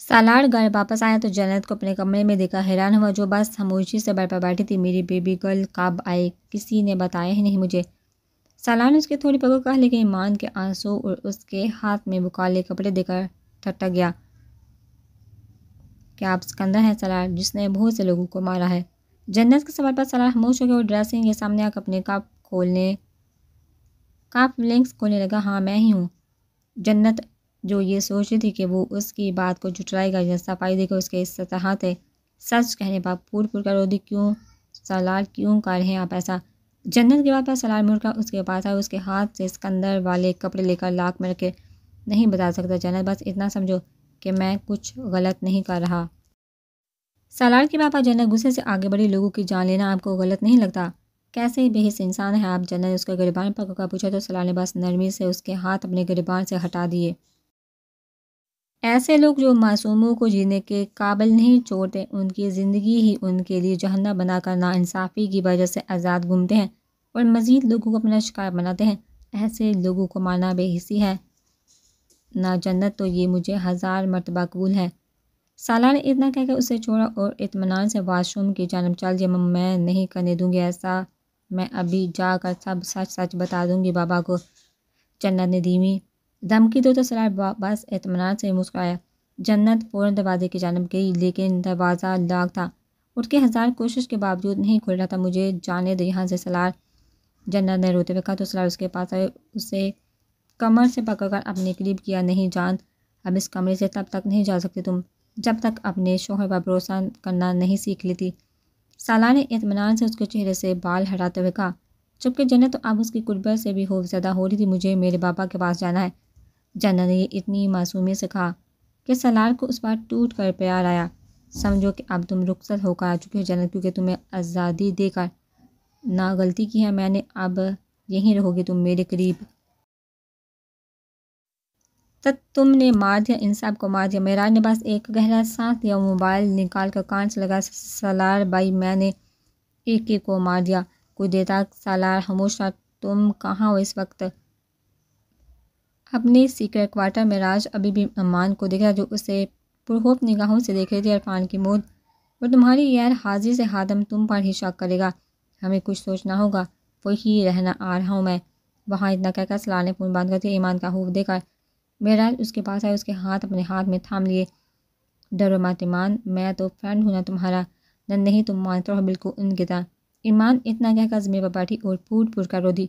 سالار گھر واپس آیا تو جنت کو اپنے کمرے میں دیکھا، حیران ہوا، جو بس خاموشی سے بیڈ پر بیٹھی تھی۔ میری بیبی گرل کب آئی؟ کسی نے بتایا ہی نہیں مجھے۔ سالار نے اس کے تھوڑی پکڑ کہا، لیکن ایمان کے آنسو اور اس کے ہاتھ میں وہ کالے کپڑے دیکھ کر ٹھٹک گیا۔ کیا آپ سکندر ہیں سالار، جس نے بہت سے لوگوں کو مارا ہے؟ جنت کے سوال پر سالار خاموش ہو گیا اور ڈریسنگ کے سامنے آ کر اپنے کاف لنکس کھولنے لگا۔ ہاں میں ہی ہوں۔ جنت جو یہ سوچ رہی تھی کہ وہ اس کی بات کو جھٹلائے گا یا صفائی دے کر اس کے استطاعت سچ کہنے پر پھوٹ پھوٹ کر رو دی۔ کیوں سالار، کیوں کر رہے ہیں آپ ایسا؟ جنت کی بات پر سالار مڑ کر اس کے پاس آیا، اس کے ہاتھ سے سکندر والے کپڑے لے کر لاک میں رکھے۔ نہیں بتا سکتا جنت، بس اتنا سمجھو کہ میں کچھ غلط نہیں کر رہا۔ سالار کی بات پر جنت غصے سے آگے بڑھی۔ لوگوں کی جان لینا آپ کو غلط نہیں لگتا؟ کیسے بے حس انسان ہے آپ؟ جنت نے اس کے گریبان پکڑ کر پوچھا تو سالار نے بس نرمی سے اس کے ہاتھ اپنے گریبان سے ہٹا دیے۔ ایسے لوگ جو معصوموں کو جینے کے قابل نہیں چھوڑتے، ان کی زندگی ہی ان کے لیے جہنم بنا کر ناانصافی کی وجہ سے آزاد گھومتے ہیں اور مزید لوگوں کو اپنا شکار بناتے ہیں۔ ایسے لوگوں کو مارنا بے حسی ہے نہ جنت، تو یہ مجھے 1000 مرتبہ قبول ہے۔ سالار نے اتنا کہہ کر اسے چھوڑا اور اطمینان سے واش روم کی جانب چل دیا۔ میں نہیں کرنے دوں گی ایسا، میں ابھی جا کر سب سچ سچ بتا دوں گی بابا کو۔ جنت نے دھیمی دھمکی دو تو سالار بس اطمینان سے مسکرایا۔ جنت فوراً دروازے کی جانب گئی، لیکن دروازہ لاک تھا۔ اس کے 1000 کوشش کے باوجود نہیں کھل رہا تھا۔ مجھے جانے دو یہاں سے سالار، جنت نے روتے ہوئے کہا تو سالار اس کے پاس آئے، اسے کمر سے پکڑ کر اپنے قریب کیا۔ نہیں جان، اب اس کمرے سے تب تک نہیں جا سکتے تم جب تک اپنے شوہر پر بھروسہ کرنا نہیں سیکھ لیتی۔ سالار نے اطمینان سے اس کے چہرے سے بال ہٹاتے ہوئے کہا۔ چونکہ جنت تو اب اس کی قربت سے بھی خوفزدہ ہو رہی تھی۔ مجھے میرے بابا کے پاس جانا ہے، جنت نے یہ اتنی معصومیت سے کہا کہ سالار کو اس پر ٹوٹ کر پیار آیا۔ سمجھو کہ اب تم رخصت ہو کر آ چکے ہو جنت، کیونکہ تمہیں آزادی دے کر نہ غلطی کی ہے میں نے، اب یہیں رہو گے تم میرے قریب۔ تم نے مار دیا، ان سب کو مار دیا۔ معراج نے بس ایک گہرا سانس لیا اور موبائل نکال کر کان سے لگا۔ سالار بھائی، میں نے ایک ایک کو مار دیا۔ کچھ دیر تک سالار خاموش رہا۔ تم کہاں ہو اس وقت؟ اپنے سیکرٹ کوارٹر میں۔ معراج ابھی بھی ایمان کو دیکھ رہا جو اسے پرخوف نگاہوں سے دیکھ رہی تھی۔ عرفان کی موت اور تمہاری غیر حاضری سے خادم تم پر ہی شک کرے گا، ہمیں کچھ سوچنا ہوگا، وہی رہنا آ رہا ہوں میں وہاں۔ اتنا کہہ کر سالار نے فون بند کر دیا۔ ایمان کا خوف دیکھ کر معراج اس کے پاس آئے، اس کے ہاتھ اپنے ہاتھ میں تھام لیے۔ ڈرو مت ایمان، میں تو فرینڈ ہوں نا تمہارا۔ نہیں تم مانتے ہو بالکل ان کی طرح۔ ایمان اتنا کہہ کر زمین پر بیٹھی اور پھوٹ پھوٹ کر رو دی۔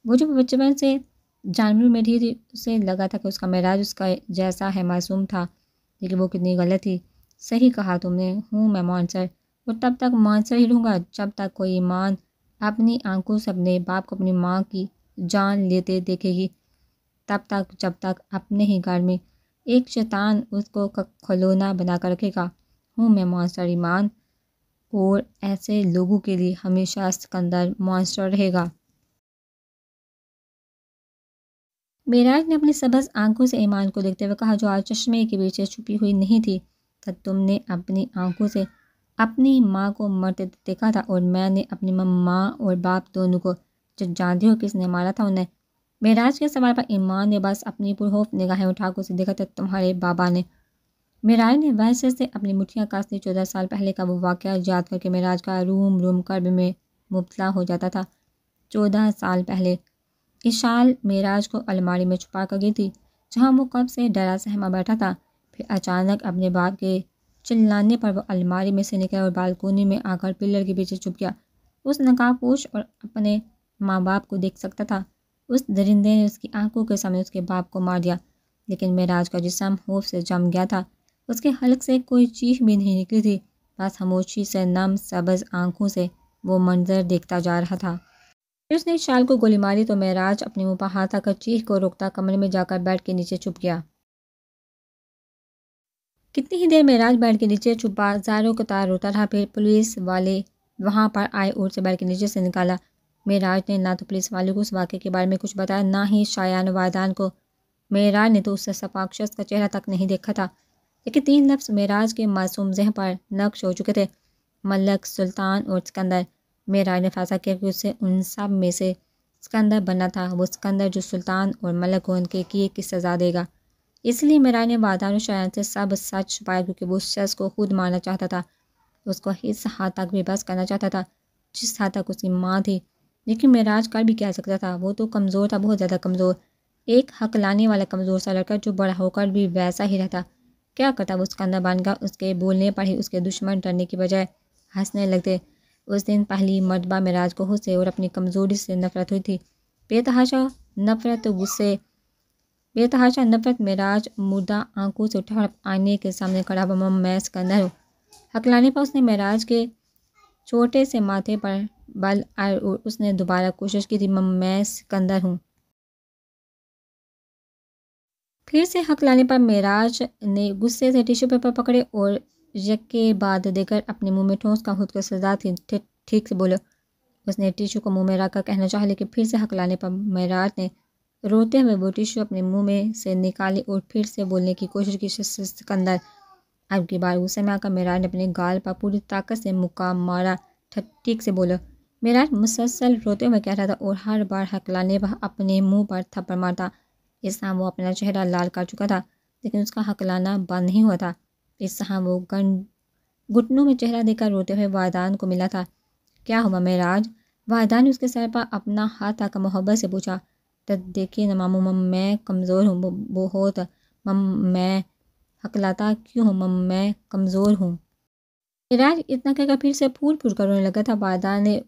وہ جو بچپن سے جانوروں میں رہی تھی، اسے لگا تھا کہ اس کا معراج اس کا جیسا ہے، معصوم تھا، لیکن وہ کتنی غلط تھی۔ صحیح کہا تم نے، ہوں میں مانسر، اور تب تک مانسر ہی رہوں گا جب تک کوئی ایمان اپنی آنکھوں سے اپنے باپ کو اپنی ماں کی جان لیتے دیکھے گی، تب تک جب تک اپنے ہی گھر میں ایک شیطان اس کو کھلونا بنا کر رکھے گا۔ ہوں میں مانسٹر ایمان، اور ایسے لوگوں کے لیے ہمیشہ سکندر مانسٹر رہے گا۔ معراج نے اپنی سبز آنکھوں سے ایمان کو دیکھتے ہوئے کہا، جو آج چشمے کے پیچھے چھپی ہوئی نہیں تھی، تب تم نے اپنی آنکھوں سے اپنی ماں کو مرتے دیکھا تھا، اور میں نے اپنی ماں اور باپ دونوں کو۔ جب جانتے ہو کس نے مارا تھا انہیں؟ معراج کے سوال پر ایمان نے بس اپنی پرخوف نگاہیں اٹھا کر اسے دیکھا تھا۔ تمہارے بابا نے؟ معراج نے وحشت سے اپنی مٹھیاں کس لی۔ 14 سال پہلے کا وہ واقعہ یاد کر کے معراج کا روم روم کرب میں مبتلا ہو جاتا تھا۔ 14 سال پہلے یہ شال معراج کو الماری میں چھپا کر گئی تھی، جہاں وہ کب سے ڈرا سہما بیٹھا تھا۔ پھر اچانک اپنے باپ کے چلانے پر وہ الماری میں سے نکلا اور بالکونی میں آ کر پلر کے پیچھے چھپ گیا۔ اس نقاب پوش اور اپنے ماں باپ کو دیکھ سکتا تھا۔ اس درندے نے اس کی آنکھوں کے سامنے اس کے باپ کو مار دیا، لیکن معراج کا جسم خوف سے جم گیا تھا۔ اس کے حلق سے کوئی چیخ بھی نہیں نکلی تھی، بس خاموشی سے نم سبز آنکھوں سے وہ منظر دیکھتا جا رہا تھا۔ پھر اس نے شال کو گولی ماری تو معراج اپنے منہ پر ہاتھ رکھ کر چیخ کو روکتا کمرے میں جا کر بیڈ کے نیچے چھپ گیا۔ کتنی ہی دیر معراج بیڈ کے نیچے چھپا زاروں قطار روتا رہا۔ پھر پولیس والے وہاں پر آئے اور اسے بیڈ کے نیچے سے نکالا۔ معراج نے نہ تو پولیس والوں کو اس واقعے کے بارے میں کچھ بتایا، نہ ہی شایان وائدان کو۔ معراج نے تو اس شفاف شخص کا چہرہ تک نہیں دیکھا تھا، لیکن 3 لفظ معراج کے معصوم ذہن پر نقش ہو چکے تھے: ملک، سلطان اور سکندر۔ معراج نے فیصلہ کیا کہ اسے ان سب میں سے سکندر بننا تھا، وہ سکندر جو سلطان اور ملک کو ان کے کیے کی سزا دے گا۔ اس لیے میرا نے وادان و شایان سے سب سچ چھپایا، کیونکہ وہ اس شخص کو خود مارنا چاہتا تھا، اس کو اس حد تک بے بس کرنا چاہتا تھا جس حد تک اس کی ماں تھی۔ لیکن معراج کر بھی کیا سکتا تھا، وہ تو کمزور تھا، بہت زیادہ کمزور، ایک حق لانے والا کمزور سا لڑکا جو بڑا ہو کر بھی ویسا ہی رہتا۔ کیا کرتا وہ سکندر بن گیا؟ اس کے بولنے پر ہی اس کے دشمن ڈرنے کی بجائے ہنسنے لگتے۔ اس دن پہلی مرتبہ معراج کو خود سے اور اپنی کمزوری سے نفرت ہوئی تھی، بے تحاشا نفرت، غصے، بے تحاشا نفرت۔ معراج مردہ آنکھوں سے اٹھا اور آئینے کے سامنے کھڑا ہوا، میں سکندر ہوں۔ ہکلانے پر اس نے معراج کے چھوٹے سے ماتھے پر بل آئے اور اس نے دوبارہ کوشش کی تھی، میں سکندر ہوں۔ پھر سے ہکلانے پر معراج نے غصے سے ٹیشو پیپر پکڑے اور یکے بعد دے کر اپنے منہ میں ٹھونس کا خود کو سزا تھی، ٹھیک سے بولو۔ اس نے ٹیشو کو منہ میں رکھ کر کہنا چاہا، لیکن پھر سے ہکلانے پر معراج نے روتے ہوئے وہ ٹیشو اپنے منہ میں سے نکالی اور پھر سے بولنے کی کوشش کی، سکندر۔ اب کی بار غصے میں آ کر معراج نے اپنے گال پر پوری طاقت سے مکہ مارا، ٹھیک سے بولو۔ معراج مسلسل روتے ہوئے کہہ رہا تھا اور ہر بار ہکلانے پر اپنے منہ پر تھپڑ مارتا۔ اس طرح وہ اپنا چہرہ لال کر چکا تھا، لیکن اس کا ہکلانا بند نہیں ہوا تھا۔ اس طرح وہ گھٹنوں میں چہرہ دے کر روتے ہوئے وادان کو ملا تھا۔ کیا ہوا معراج؟ وادان نے اس کے سر پر اپنا ہاتھ رکھ کر محبت سے پوچھا۔ دیکھیے نا ماموں، میں کمزور ہوں بہت، میں ہکلاتا کیوں ہوں، میں کمزور ہوں۔ معراج اتنا کہہ کر پھر سے پھول پھول کر رونے لگا تھا۔ وادان نے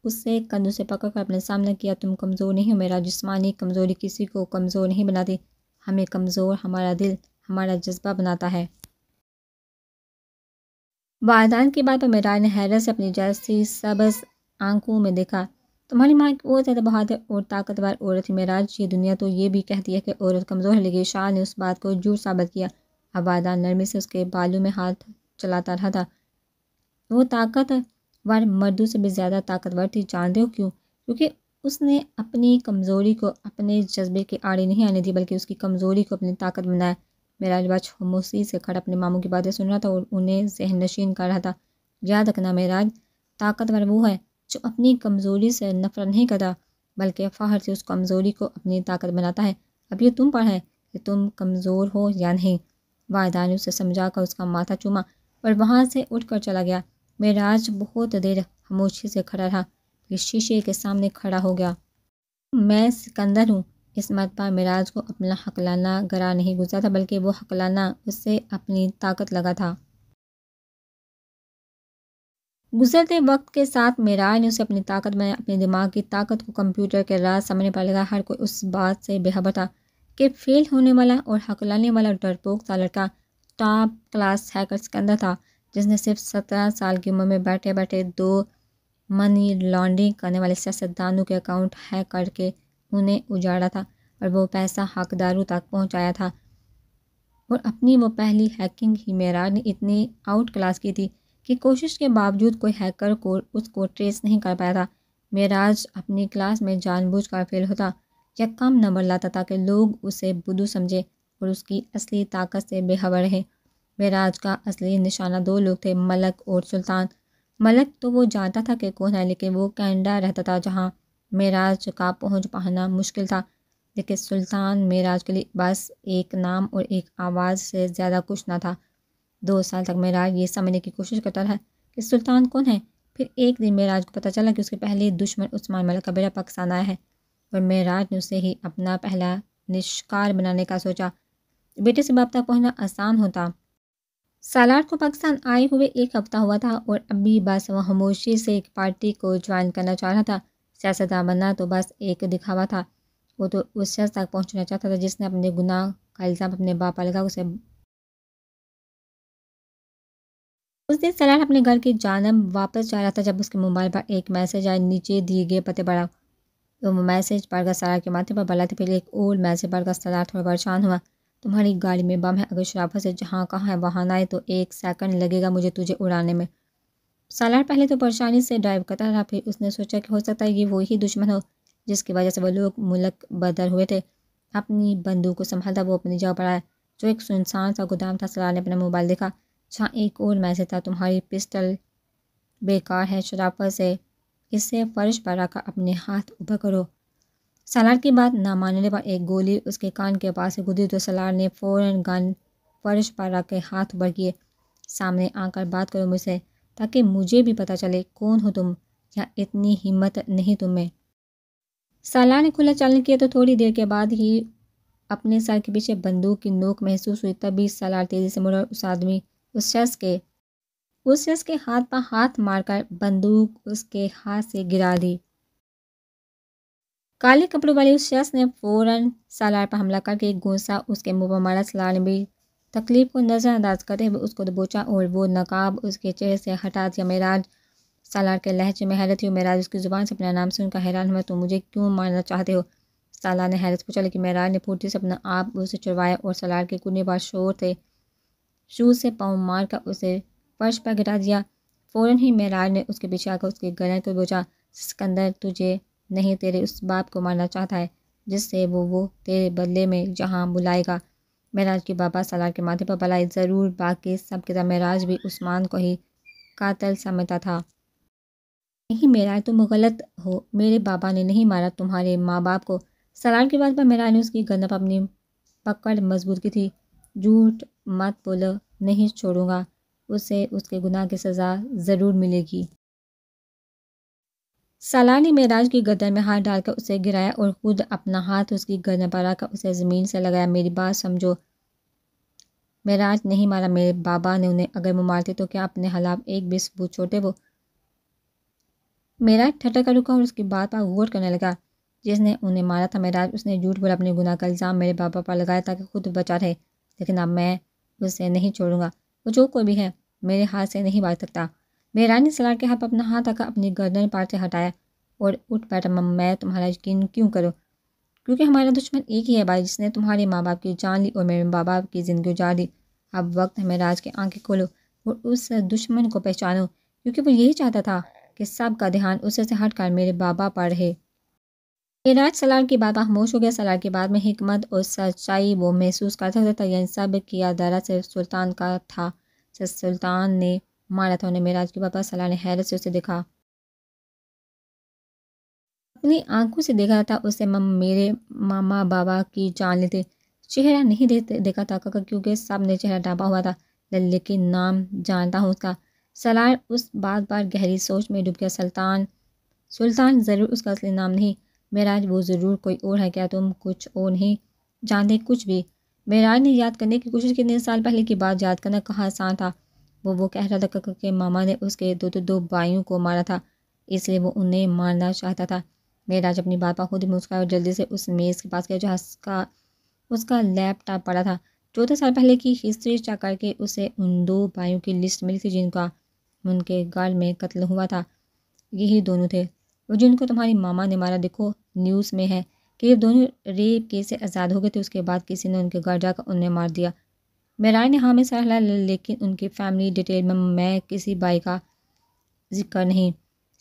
اسے کندھوں سے پکڑ کر اپنے سامنے کیا، تم کمزور نہیں ہو میرا، جسمانی کمزوری کسی کو کمزور نہیں بناتی، ہمیں کمزور ہمارا دل، ہمارا جذبہ بناتا ہے۔ وادان کی بات پر معراج نے حیرت سے اپنی جیسی سبز آنکھوں میں دیکھا۔ تمہاری ماں ایک بہت زیادہ بہادر اور طاقتور عورت ہے معراج، یہ دنیا تو یہ بھی کہتی ہے کہ عورت کمزور ہے، لیکن شاہ نے اس بات کو جھوٹ ثابت کیا۔ اب وادان نرمی سے اس کے بالوں میں ہاتھ چلاتا رہا تھا۔ وہ طاقتور مردوں سے بھی زیادہ طاقتور تھی، جانتے ہو کیوں؟ کیونکہ اس نے اپنی کمزوری کو اپنے جذبے کے آڑے نہیں آنے دی، بلکہ اس کی کمزوری کو اپنی طاقت بنایا۔ معراج بچ خاموشی سے کھڑا اپنے ماموں کی باتیں سن رہا تھا اور انہیں ذہن نشین کر رہا تھا۔ یاد رکھنا معراج، طاقتور وہ ہے جو اپنی کمزوری سے نفرت نہیں کرتا، بلکہ فخر سے اس کمزوری کو اپنی طاقت بناتا ہے۔ اب یہ تم پر ہے کہ تم کمزور ہو یا نہیں۔ وادان نے اسے سمجھا کر اس کا ماتھا چوما اور وہاں سے اٹھ کر چلا گیا۔ معراج بہت دیر خاموشی سے کھڑا رہا، پھر شیشے کے سامنے کھڑا ہو گیا۔ میں سکندر ہوں۔ اس مرتبہ معراج کو اپنا ہکلانا گرا نہیں گزرا تھا، بلکہ وہ ہکلانا اس سے اپنی طاقت لگا تھا۔ گزرتے وقت کے ساتھ معراج نے اسے اپنی طاقت میں اپنے دماغ کی طاقت کو کمپیوٹر کے راز سمجھنے پر لگا۔ ہر کوئی اس بات سے بے خبر تھا کہ فیل ہونے والا اور ہکلانے والا ڈرپوک سا لڑکا ٹاپ کلاس ہیکر سکندر تھا، جس نے صرف 17 سال کی عمر میں بیٹھے بیٹھے 2 منی لانڈرنگ کرنے والے سیاستدانوں کے اکاؤنٹ ہیک کر کے انہیں اجاڑا تھا اور وہ پیسہ حقداروں تک پہنچایا تھا۔ اور اپنی وہ پہلی ہیکنگ ہی معراج نے اتنی آؤٹ کلاس کی تھی کہ کوشش کے باوجود کوئی ہیکر کو اس کو ٹریس نہیں کر پایا تھا۔ معراج اپنی کلاس میں جان بوجھ کر فیل ہوتا یا کم نمبر لاتا تاکہ لوگ اسے بدھو سمجھے اور اس کی اصلی طاقت سے بے خبر رہے۔ معراج کا اصلی نشانہ 2 لوگ تھے، ملک اور سلطان۔ ملک تو وہ جانتا تھا کہ کون ہے، لیکن وہ کینیڈا رہتا تھا جہاں معراج کا پہنچ پانا مشکل تھا، لیکن سلطان معراج کے لیے بس ایک نام اور ایک آواز سے زیادہ کچھ نہ تھا۔ 2 سال تک معراج یہ سمجھنے کی کوشش کرتا رہا کہ سلطان کون ہے۔ پھر ایک دن معراج کو پتہ چلا کہ اس کے پہلے دشمن عثمان ملک کا بیٹا پاکستان آیا ہے، اور معراج نے اسے ہی اپنا پہلا نشکار بنانے کا سوچا۔ بیٹے سے باپ تک پہنچنا آسان ہوتا۔ سالار کو پاکستان آئے ہوئے 1 ہفتہ ہوا تھا اور ابھی بس وہ خاموشی سے ایک پارٹی کو جوائن کرنا چاہ رہا تھا۔ سیاستدان بننا تو بس ایک دکھاوا تھا۔ وہ تو اس شخص تک پہنچنا چاہتا تھا جس نے اپنے گناہ کا الزام اپنے باپ پر لگا اسے۔ اس دن سالار اپنے گھر کی جانب واپس جا رہا تھا جب اس کے موبائل پر ایک میسج آیا، نیچے دیے گئے پتے پر۔ وہ میسج پڑھ کر سالار کے ماتھے پر بلا تھی، پھر ایک اور میسج پڑھ کر سالار تھوڑا پریشان ہوا۔ تمہاری گاڑی میں بم ہے، اگر شرافت سے جہاں کہاں ہے وہاں نہ آئے تو 1 سیکنڈ لگے گا مجھے تجھے اڑانے میں۔ سالار پہلے تو پریشانی سے ڈرائیو کرتا رہا، پھر اس نے سوچا کہ ہو سکتا ہے یہ وہی دشمن ہو جس کی وجہ سے وہ لوگ ملک بدر ہوئے تھے۔ اپنی بندوق کو سنبھالتا وہ اپنی جگہ پر آیا، جو ایک سنسان سا گودام تھا۔ سالار نے اپنا موبائل دیکھا جہاں ایک اور میسج تھا، تمہاری پسٹل بیکار ہے، شرافت سے اسے فرش پر رکھ کر اپنے ہاتھ اوپر کرو۔ سالار کی بات نہ ماننے پر ایک گولی اس کے کان کے پاس سے گزری تو سالار نے فوراً گن فرش پر رکھ کے ہاتھ اوپر کیے. سامنے آ کر بات کرو مجھ سے تاکہ مجھے بھی پتہ چلے کون ہو تم، یا اتنی ہمت نہیں تم میں. سالار نے کھلا چالن کیا تو تھوڑی دیر کے بعد ہی اپنے سر کے پیچھے بندوق کی نوک محسوس ہوئی. تبھی سالار تیزی سے مڑا اور اس شخص کے ہاتھ پر ہاتھ مار کر بندوق اس کے ہاتھ سے گرا دی. کالے کپڑوں والے اس شخص نے فوراً سالار پر حملہ کر کے ایک گونسا اس کے منہ پر مارا. سالار نے بھی تکلیف کو نظر انداز کرتے ہوئے اس کو دبوچا اور وہ نقاب اس کے چہرے سے ہٹا دیا. معراج سالار کے لہجے میں حیرت تھی اور معراج اس کی زبان سے اپنا نام سن کر حیران ہوا. تم مجھے کیوں مارنا چاہتے ہو؟ سالار نے حیرت پوچھا. لیکن معراج نے پھرتی سے اپنا آپ اسے چھڑوایا اور سالار کے کنے پر شوز سے پاؤں مار کر اسے فرش پر گرا دیا. فوراً ہی معراج نے اس کے پیچھے آ کر اس کے گردن کو دبوچا. سکندر تجھے نہیں تیرے اس باپ کو مارنا چاہتا ہے جس سے وہ تیرے بدلے میں جہاں بلائے گا. معراج کے بابا سالار کے ماتھے پر بلائے. ضرور باقی سب کی طرح معراج بھی عثمان کو ہی قاتل سمجھتا تھا. نہیں معراج تم غلط ہو، میرے بابا نے نہیں مارا تمہارے ماں باپ کو. سالار کی بات پر معراج نے اس کی گردن پر اپنی پکڑ مضبوط کی تھی. جھوٹ مت بولو، نہیں چھوڑوں گا اسے، اس کے گناہ کی سزا ضرور ملے گی. سالار نے معراج کی گردن میں ہاتھ ڈال کر اسے گرایا اور خود اپنا ہاتھ اس کی گردن پر رکھ کر اسے زمین سے لگایا. میری بات سمجھو، معراج نہیں مارا میرے بابا نے انہیں. اگر وہ مارتے تو کیا اپنے خلاف ایک بھی ثبوت چھوڑتے؟ وہ معراج ٹھٹک کر رکا اور اس کی بات پر غور کرنے لگا. جس نے انہیں مارا تھا معراج، اس نے جھوٹ بولا، اپنے گناہ کا الزام میرے بابا پر لگایا تاکہ خود بچا رہے. لیکن اب میں اسے نہیں چھوڑوں گا. وہ جو کوئی بھی ہے میرے ہاتھ سے نہیں بچ سکتا. معراج نے سالار کے ہاتھ پر اپنا ہاتھ رکھا، اپنی گردن پر سے ہٹایا اور اٹھ بیٹھا. میں تمہارا یقین کیوں کروں؟ کیونکہ ہمارا دشمن ایک ہی ہے بھائی، جس نے تمہارے ماں باپ کی جان لی اور میرے ماں باپ کی زندگی اجاڑ دی. اب وقت ہے معراج کے آنکھیں کھولو اور اس دشمن کو پہچانو، کیونکہ وہ یہی چاہتا تھا کہ سب کا دھیان اسے سے ہٹ کر میرے بابا پر رہے. معراج سالار کی بات پر خاموش ہو گیا. سالار کی بات میں حکمت اور سچائی وہ محسوس کر سکتا تھا. یعنی سب کیا درا صرف سلطان کا تھا، صرف سلطان نے مارا تھا انہیں. معراج کی بات پر سالار نے حیرت سے اسے دیکھا، اپنی آنکھوں سے دیکھا تھا اسے. میرے ماما بابا کی جان لیتے. چہرہ نہیں دیکھا تھا کیونکہ سب نے چہرہ ڈھانپا ہوا تھا، لیکن نام جانتا ہوں اس کا. سالار اس بات پر گہری سوچ میں ڈوب گیا. سلطان ضرور اس کا اصلی نام نہیں. معراج وہ ضرور کوئی اور ہے. کیا تم کچھ اور نہیں جانتے؟ کچھ بھی. معراج نے یاد کرنے کی کوشش کی. 3 سال پہلے کی بات یاد کرنا کہاں آسان تھا. وہ کہہ رہا تھا کہ ماما نے اس کے دو بھائیوں کو مارا تھا، اس لیے وہ انہیں مارنا چاہتا تھا. معراج اپنی بات پر خود ہی مسکرایا اور جلدی سے اس میز کے پاس گیا جہاں اس کا لیپ ٹاپ پڑا تھا. 14 سال پہلے کی ہسٹری چیک کر کے اسے ان 2 بھائیوں کی لسٹ ملی تھی جن کا ان کے گھر میں قتل ہوا تھا. یہی دونوں تھے اور جن کو تمہاری ماما نے مارا. دیکھو نیوز میں ہے کہ یہ دونوں ریپ کیس سے آزاد ہو گئے تھے. اس کے بعد کسی نے ان کے گھر جا کر انہیں مار دیا. معراج نے ہاں میں سر ہلایا. لیکن ان کی فیملی ڈیٹیل میں کسی بھائی کا ذکر نہیں.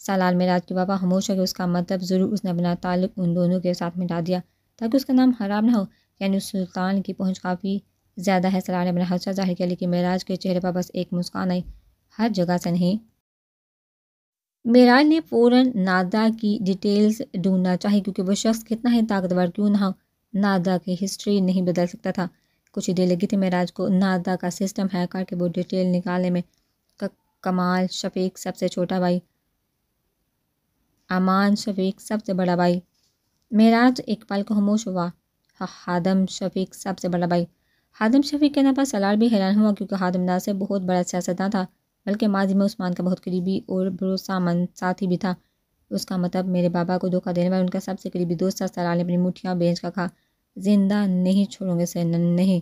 سالار معراج کے بابا خاموش ہے کہ اس کا مطلب ضرور اس نے اپنا تعلق ان دونوں کے ساتھ مٹا دیا تاکہ اس کا نام خراب نہ ہو. یعنی اس سلطان کی پہنچ کافی زیادہ ہے. سالار نے اپنا خدشہ ظاہر کیا لیکن معراج کے چہرے پر بس ایک مسکان آئی. ہر جگہ سے نہیں. معراج نے فوراً نادرا کی ڈیٹیلز ڈھونڈنا چاہی کیونکہ وہ شخص کتنا ہی طاقتور کیوں نہ ہو، نادرا کی ہسٹری نہیں بدل سکتا تھا. کچھ ہی دیر لگی تھی معراج کو نادرا کا سسٹم ہیک کر کے وہ ڈیٹیل نکالنے میں. کمال شفیق سب سے چھوٹا بھائی، امان شفیق سب سے بڑا بھائی. معراج ایک پل کو خاموش ہوا. خادم شفیق سب سے بڑا بھائی. خادم شفیق کہنے پر سالار بھی حیران ہوا کیونکہ خادم نہ صرف بہت بڑا سیاستداں تھا بلکہ ماضی میں عثمان کا بہت قریبی اور بھروسہ مند ساتھی بھی تھا. اس کا مطلب میرے بابا کو دھوکہ دینے والا ان کا سب سے قریبی دوست تھا. سالار نے اپنی مٹھیاں بھیج کر کہا، زندہ نہیں چھوڑوں گے اسے، نہیں.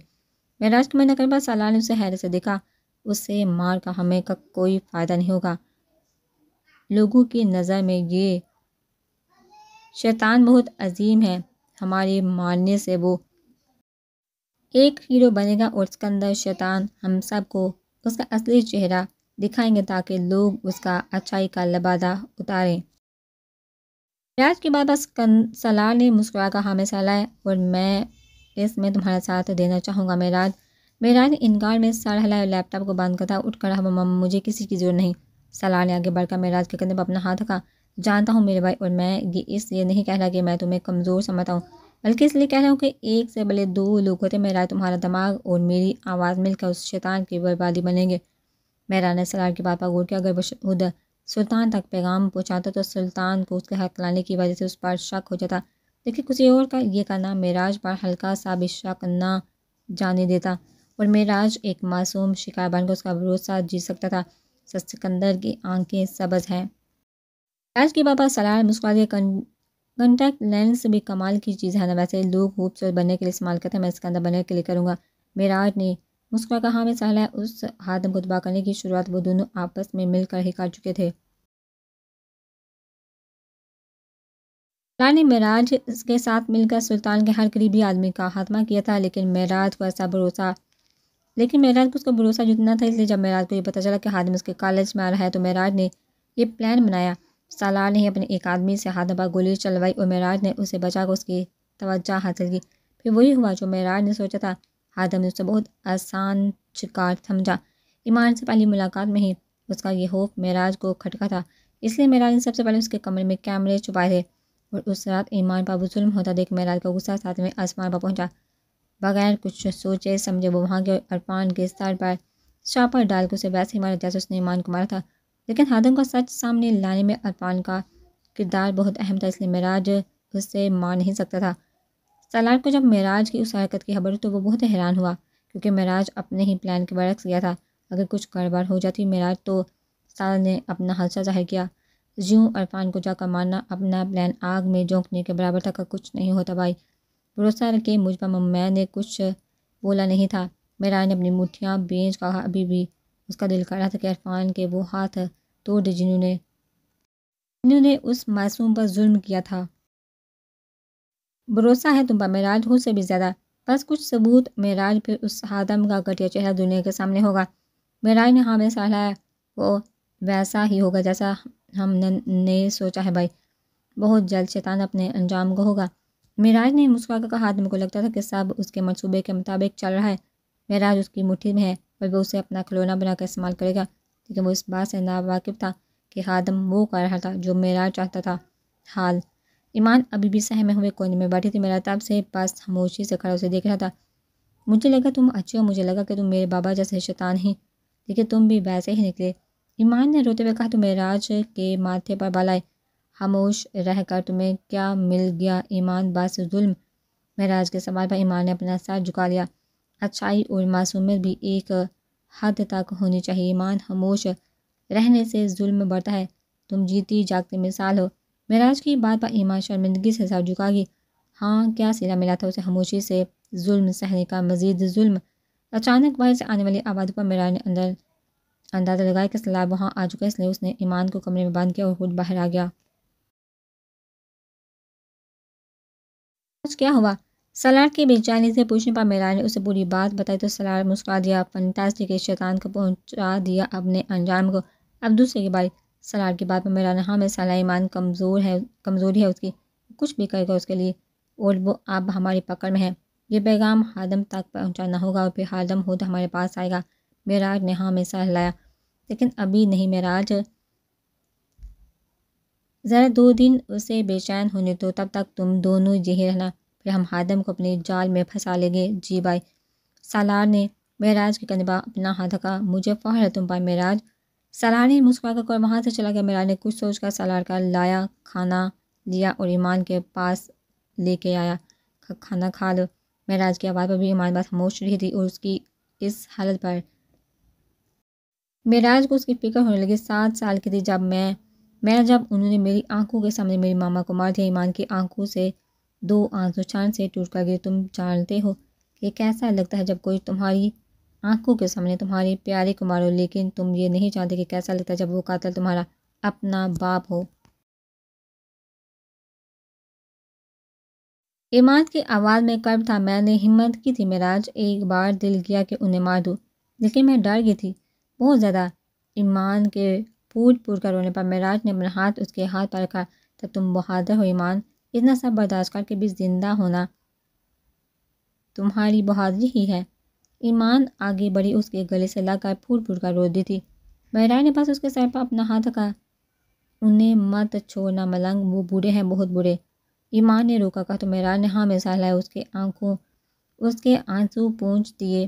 معراج کے منع کرنے پر سالار نے اسے حیرت سے دیکھا. اسے مار کر ہمیں کا کوئی فائدہ نہیں ہوگا. لوگوں کی نظر میں یہ شیطان بہت عظیم ہے. ہمارے مارنے سے وہ ایک ہیرو بنے گا اور سکندر شیطان ہم سب کو اس کا اصلی چہرہ دکھائیں گے تاکہ لوگ اس کا اچھائی کا لبادہ اتاریں. معراج کے بعد سالار نے مسکرا کر ہاں میں سر ہلایا. اور میں اس میں تمہارا ساتھ دینا چاہوں گا. معراج نے انکار میں سر ہلایا اور لیپ ٹاپ کو بند کرتا اٹھ کر مجھے کسی کی ضرورت نہیں. سالار نے آگے بڑھ کر معراج کے کندھے پر اپنا ہاتھ رکھا. جانتا ہوں میرے بھائی، اور میں یہ اس لیے نہیں کہہ رہا کہ میں تمہیں کمزور سمجھتا ہوں، بلکہ اس لیے کہہ رہا ہوں کہ ایک سے بھلے دو لوگ ہوتے، میرا تمہارا دماغ اور میری آواز مل کر اس شیطان کی بربادی بنیں گے۔ میرا نے سلار کی بات پر غور کیا، اگر وہ خود سلطان تک پیغام پہنچاتا تو سلطان کو اس کے حق لانے کی وجہ سے اس پر شک ہو جاتا، لیکن کسی اور کا یہ کرنا معراج پر ہلکا سا بھی شک نہ جانے دیتا، اور معراج ایک معصوم شکار بن کر اس کا بھروسہ جیت سکتا تھا۔ سکندر کی آنکھیں سبز ہیں۔ معراج کی بابا سلار مسکرا دیا، کنٹیکٹ لینس بھی کمال کی چیز ہے نا، ویسے لوگ خوبصورت بننے کے لیے استعمال کرتے ہیں، میں سکندر بننے کے لیے کروں گا۔ معراج نے مسکرا کہا، میں سہلا ہے۔ اس خادم کو تباہ کرنے کی شروعات وہ دونوں آپس میں مل کر ہی کر چکے تھے۔ سلار نے معراج کے ساتھ مل کر سلطان کے ہر قریبی آدمی کا خاتمہ کیا تھا، لیکن معراج کو اس کا بھروسہ جتنا تھا، اس لیے جب معراج کو یہ پتہ چلا کہ خادم اس کے کالج میں آ رہا ہے تو معراج نے یہ پلان بنایا۔ سالار نے اپنے ایک آدمی سے خادم پر گولی چلوائی اور معراج نے اسے بچا کر اس کی توجہ حاصل کی۔ پھر وہی ہوا جو معراج نے سوچا تھا، خادم نے اسے بہت آسان شکار سمجھا۔ ایمان سے پہلی ملاقات میں ہی اس کا یہ خوف معراج کو کھٹکا تھا، اس لیے معراج نے سب سے پہلے اس کے کمرے میں کیمرے چھپائے تھے، اور اس رات ایمان پر وہ ظلم ہوتا دیکھ معراج کا غصہ 7ویں آسمان پر پہنچا۔ بغیر کچھ سوچے سمجھے وہ وہاں کے عرفان کے سر پر شاپر ڈال کے اسے ویسے ہی مارا جیسے اس نے ایمان کو مارا تھا، لیکن خادم کا سچ سامنے لانے میں عرفان کا کردار بہت اہم تھا، اس لیے معراج اس سے مار نہیں سکتا تھا۔ سالار کو جب معراج کی اس حرکت کی خبر تو وہ بہت حیران ہوا، کیونکہ معراج اپنے ہی پلان کے برعکس گیا تھا۔ اگر کچھ گڑبڑ ہو جاتی معراج تو سالار نے اپنا حادثہ ظاہر کیا، یوں عرفان کو جا کر مارنا اپنا پلان آگ میں جھونکنے کے برابر تھا۔ کچھ نہیں ہوتا بھائی، بھروسہ رکھے مجھ پر، میں نے کچھ بولا نہیں تھا۔ معراج نے اپنی مٹھیاں بھینج کہا، ابھی بھی اس کا دل کر رہا تھا کہ عرفان کے وہ ہاتھ توڑ دے جنہوں نے اس معصوم پر ظلم کیا تھا۔ بھروسہ ہے تم پر معراج، خود سے بھی زیادہ، بس کچھ ثبوت۔ معراج پھر اس خادم کا گھٹیا چہرہ دنیا کے سامنے ہوگا۔ معراج نے ہاں میں سہلایا، وہ ویسا ہی ہوگا جیسا ہم نے سوچا ہے بھائی، بہت جلد شیطان اپنے انجام کو ہوگا۔ معراج نے مسکرا کر کہا، خادم کو لگتا تھا کہ سب اس کے منصوبے کے مطابق چل رہا ہے، معراج اس کی مٹھی میں ہے اور وہ اسے اپنا کھلونا بنا کر استعمال کرے گا، لیکن وہ اس بات سے ناواقف تھا کہ خادم وہ کر رہا تھا جو معراج چاہتا تھا۔ حال ایمان ابھی بھی سہمے ہوئے کونے میں بیٹھی تھی، معراج تب سے بس خاموشی سے کھڑا اسے دیکھ رہا تھا۔ مجھے لگا تم اچھے ہو، مجھے لگا کہ تم میرے بابا جیسے شیطان ہی، لیکن تم بھی ویسے ہی نکلے، ایمان نے روتے ہوئے کہا۔ تو معراج کے ماتھے پر بال آئے، خاموش رہ کر تمہیں کیا مل گیا ایمان، بس ظلم۔ معراج کے سوال پر ایمان نے اپنا سر جھکا لیا۔ اچھائی اور معصومیت بھی ایک حد تک ہونی چاہیے ایمان، خاموش رہنے سے ظلم بڑھتا ہے، تم جیتی جاگتی مثال ہو۔ معراج کی بات پر ایمان شرمندگی سے سر جھکا گی۔ ہاں، کیا صلہ ملا تھا اسے خاموشی سے ظلم سہنے کا، مزید ظلم؟ اچانک باہر سے آنے والی آواز پر معراج نے اندازہ لگایا کہ سالار وہاں آ چکا، اس لیے اس نے ایمان کو کمرے میں بند کیا اور خود باہر آ گیا۔ آج کیا ہوا؟ سالار کی بے چینی سے پوچھنے پر معراج نے اسے پوری بات بتائی تو سالار مسکرا دیا، فنٹاسٹک، شیطان کو پہنچا دیا اپنے انجام کو، اب دوسرے کی باری۔ سالار کی بات پر معراج نے ہاں میں سالار، ایمان کمزوری ہے اس کی، کچھ بھی کرے گا اس کے لیے، اور وہ اب ہماری پکڑ میں ہے۔ یہ پیغام خادم تک پہنچانا ہوگا اور پھر خادم خود ہمارے پاس آئے گا۔ معراج نے ہاں میں سر ہلایا، لیکن ابھی نہیں معراج، ذرا 2 دن اسے بے چین ہونے دو، تب تک تم دونوں یہی رہنا، پھر ہم خادم کو اپنے جال میں پھنسا لیں گے۔ جی بھائی۔ سالار نے معراج کے کندھے پر اپنا ہاتھ رکھا، مجھے فخر ہے تم پر معراج۔ سالار نے مسکرا کر وہاں سے چلا گیا۔ معراج نے کچھ سوچ کر سالار کا لایا کھانا لیا اور ایمان کے پاس لے کے آیا، کھانا کھا لو۔ معراج کی آواز پر بھی ایمان بات خاموش رہی تھی، اور اس کی اس حالت پر معراج کو اس کی فکر ہونے لگی۔ 7 سال کی تھی جب انہوں نے میری آنکھوں کے سامنے میری ماما کو مار دیا، ایمان کی آنکھوں سے 2 آنسو چھان سے ٹوٹ کر گئے۔ تم جانتے ہو کہ کیسا لگتا ہے جب کوئی تمہاری آنکھوں کے سامنے تمہارے پیارے کو مارو، لیکن تم یہ نہیں جانتے کہ کیسا لگتا ہے جب وہ قاتل تمہارا اپنا باپ ہو۔ ایمان کی آواز میں کرب تھا۔ میں نے ہمت کی تھی معراج، ایک بار دل کیا کہ انہیں مار دوں، لیکن میں ڈر گئی تھی بہت زیادہ۔ ایمان کے پھوٹ کر رونے پر معراج نے اپنا ہاتھ اس کے ہاتھ پر رکھا، تب تم بہادر ہو ایمان، اتنا سب برداشت کر کے بھی زندہ ہونا تمہاری بہادری ہی ہے۔ ایمان آگے بڑھی، اس کے گلے سے لگ کر پھوٹ کر رو دی تھی۔ معراج نے بس اس کے سر پر اپنا ہاتھ رکھا، انہیں مت چھوڑنا ملنگ، وہ برے ہیں، بہت برے۔ ایمان نے روکا، کہا تو معراج نے ہاں میں سہلا ہے۔ اس کے آنسو پونچھ دیے۔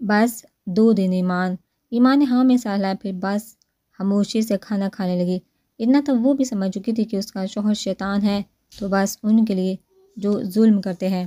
بس 2 دن ایمان نے ہاں میں سہلا، پھر بس خاموشی سے کھانا کھانے لگی۔ اتنا تو وہ بھی سمجھ چکی تھی کہ اس کا شوہر شیطان ہے، تو بس ان کے لیے جو ظلم کرتے ہیں